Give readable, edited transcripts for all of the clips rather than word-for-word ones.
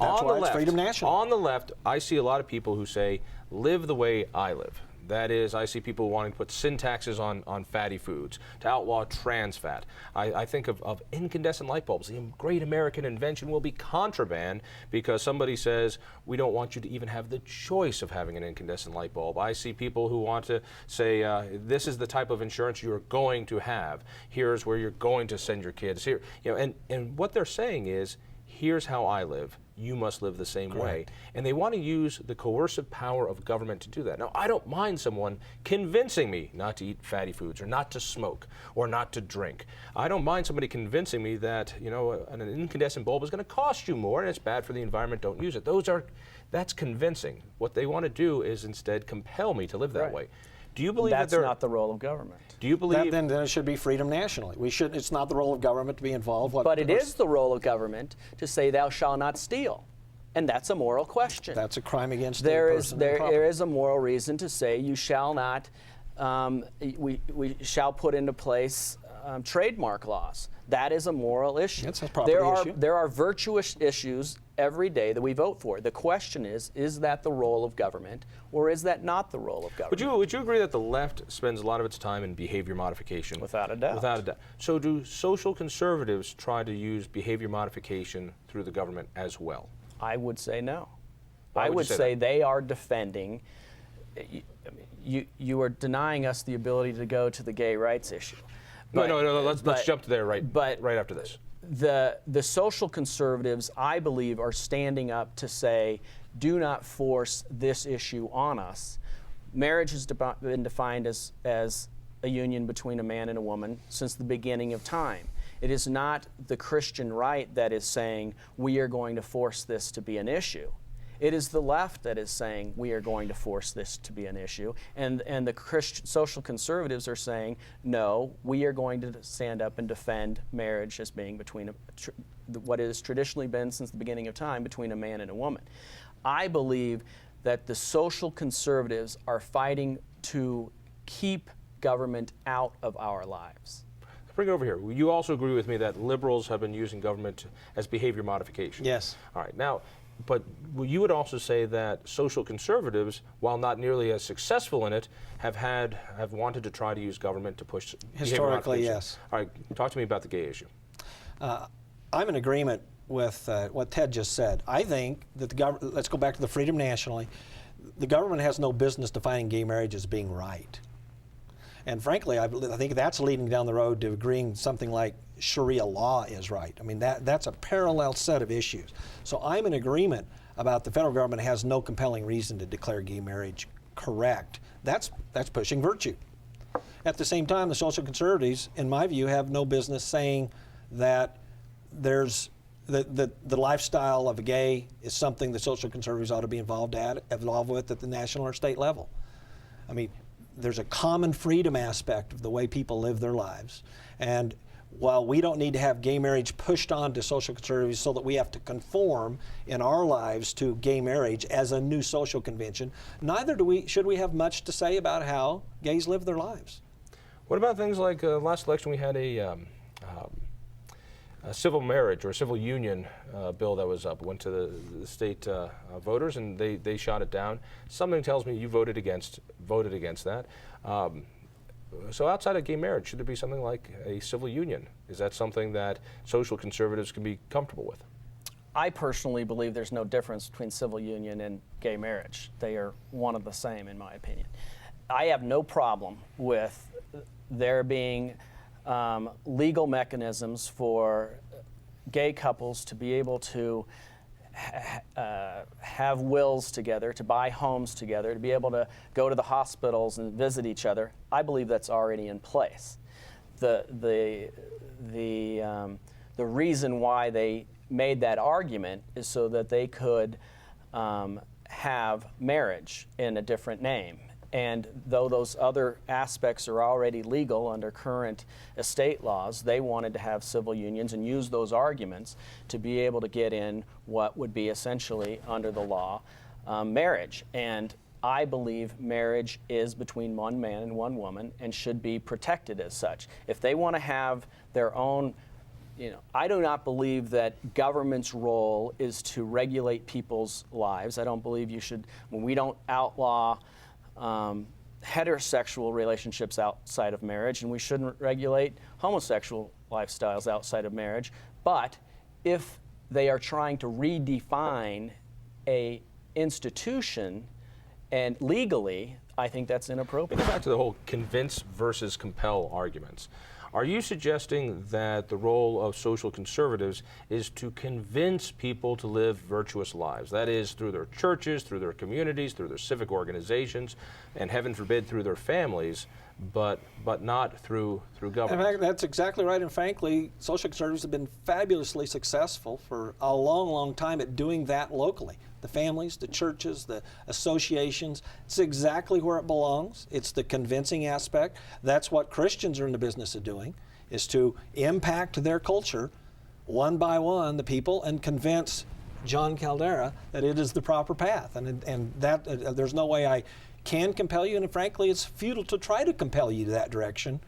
That's on why the it's left, Freedom National. On the left, I see a lot of people who say, live the way I live. That is, I see people wanting to put sin taxes on fatty foods, to outlaw trans fat. I think of incandescent light bulbs. The great American invention will be contraband because somebody says, we don't want you to even have the choice of having an incandescent light bulb. I see people who want to say, this is the type of insurance you're going to have. Here's where you're going to send your kids. Here, and what they're saying is, here's how I live. You must live the same way. And they want to use the coercive power of government to do that. Now, I don't mind someone convincing me not to eat fatty foods or not to smoke or not to drink. I don't mind somebody convincing me that, an incandescent bulb is going to cost you more and it's bad for the environment, don't use it. That's convincing. What they want to do is instead compel me to live that way. Do you believe that's not the role of government? Do you believe then it should be freedom nationally? It's not the role of government to be involved. But it is the role of government to say thou shalt not steal. And that's a moral question. That's a crime against there the is person. there is a moral reason to say you shall not. We shall put into place trademark laws. That is a moral issue. That's a property issue. There are virtuous issues every day that we vote for. The question is that the role of government, or is that not the role of government? Would you agree that the left spends a lot of its time in behavior modification? Without a doubt. Without a doubt. So do social conservatives try to use behavior modification through the government as well? I would say no. Why I would would you say say that? they are defending. You are denying us the ability to go to the gay rights issue. No. Let's jump to there right after this. The social conservatives, I believe, are standing up to say, do not force this issue on us. Marriage has been defined as a union between a man and a woman since the beginning of time. It is not the Christian right that is saying we are going to force this to be an issue. It is the left that is saying we are going to force this to be an issue, and the Christian social conservatives are saying no, we are going to stand up and defend marriage as being between what has traditionally been since the beginning of time between a man and a woman. I believe that the social conservatives are fighting to keep government out of our lives. Bring it over here. You also agree with me that liberals have been using government as behavior modification? Yes. All right. Now, but you would also say that social conservatives, while not nearly as successful in it, have wanted to try to use government to push historically, yes. All right. Talk to me about the gay issue. I'm in agreement with what Ted just said. I think that the government, let's go back to the freedom nationally, the government has no business defining gay marriage as being right. And frankly, I think that's leading down the road to agreeing something like Sharia law is right. I mean, that's a parallel set of issues. So I'm in agreement about the federal government has no compelling reason to declare gay marriage correct. That's pushing virtue. At the same time, the social conservatives, in my view, have no business saying that there's the lifestyle of a gay is something the social conservatives ought to be involved with at the national or state level. I mean, there's a common freedom aspect of the way people live their lives. And while we don't need to have gay marriage pushed on to social conservatives so that we have to conform in our lives to gay marriage as a new social convention, neither should we have much to say about how gays live their lives. What about things like last election we had a civil marriage or a civil union bill that was up, went to the state voters, and they shot it down. Something tells me you voted against that. So outside of gay marriage, should there be something like a civil union? Is that something that social conservatives can be comfortable with? I personally believe there's no difference between civil union and gay marriage. They are one of the same, in my opinion. I have no problem with there being legal mechanisms for gay couples to be able to have wills together, to buy homes together, to be able to go to the hospitals and visit each other. I believe that's already in place. The reason why they made that argument is so that they could have marriage in a different name. And though those other aspects are already legal under current estate laws, they wanted to have civil unions and use those arguments to be able to get in what would be essentially, under the law, marriage. And I believe marriage is between one man and one woman and should be protected as such. If they want to have their own I do not believe that government's role is to regulate people's lives. I don't believe you should, when we don't outlaw heterosexual relationships outside of marriage, and we shouldn't regulate homosexual lifestyles outside of marriage. But if they are trying to redefine a institution and legally, I think that's inappropriate. Go back to the whole convince versus compel arguments. Are you suggesting that the role of social conservatives is to convince people to live virtuous lives? That is, through their churches, through their communities, through their civic organizations, and heaven forbid, through their families, but not through government? In fact, that's exactly right. And frankly, social conservatives have been fabulously successful for a long, long time at doing that locally. The families, the churches, the associations, it's exactly where it belongs. It's the convincing aspect. That's what Christians are in the business of doing, is to impact their culture one by one, the people, and convince Jon Caldara that it is the proper path. And that there's no way I can compel you, and frankly, it's futile to try to compel you to that direction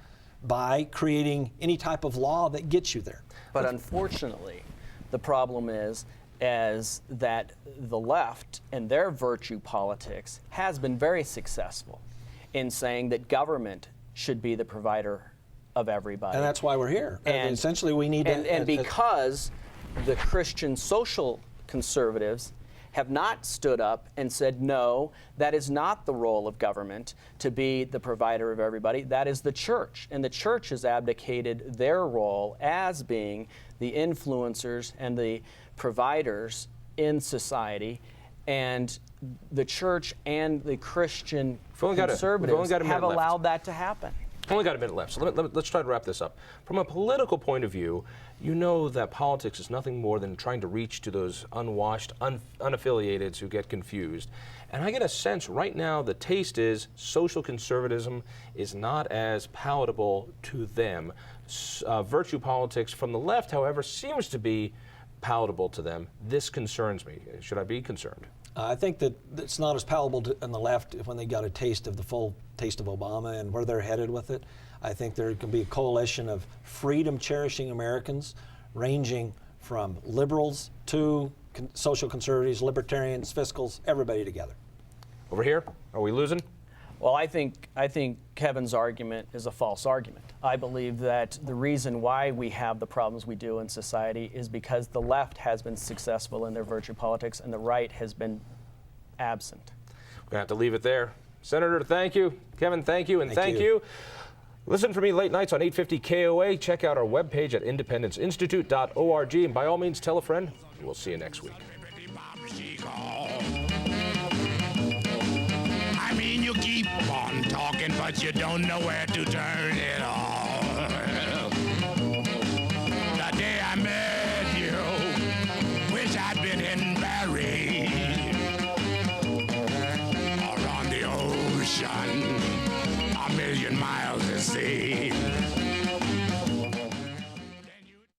by creating any type of law that gets you there. But unfortunately, the problem is that the left and their virtue politics has been very successful in saying that government should be the provider of everybody. And that's why we're here. And essentially, we need and because the Christian social conservatives have not stood up and said, no, that is not the role of government to be the provider of everybody. That is the church. And the church has abdicated their role as being the influencers and the providers in society. And the church and the Christian conservatives have allowed that to happen. Only got a minute left, so let's try to wrap this up. From a political point of view, you know that politics is nothing more than trying to reach to those unwashed, unaffiliateds who get confused. And I get a sense right now the taste is social conservatism is not as palatable to them. Virtue politics from the left, however, seems to be palatable to them. This concerns me. Should I be concerned? I think that it's not as palatable on the left when they got a taste of the full taste of Obama and where they're headed with it. I think there can be a coalition of freedom-cherishing Americans, ranging from liberals to social conservatives, libertarians, fiscals, everybody together. Over here, are we losing? Well, I think Kevin's argument is a false argument. I believe that the reason why we have the problems we do in society is because the left has been successful in their virtue politics and the right has been absent. We're going to have to leave it there. Senator, thank you. Kevin, thank you. And thank you. Listen for me late nights on 850 KOA. Check out our webpage at independenceinstitute.org. And by all means, tell a friend. We'll see you next week. I mean, you keep on talking, but you don't know where to turn it off. The day I met you, wish I'd been in Barrie or on the ocean, a million miles to sea.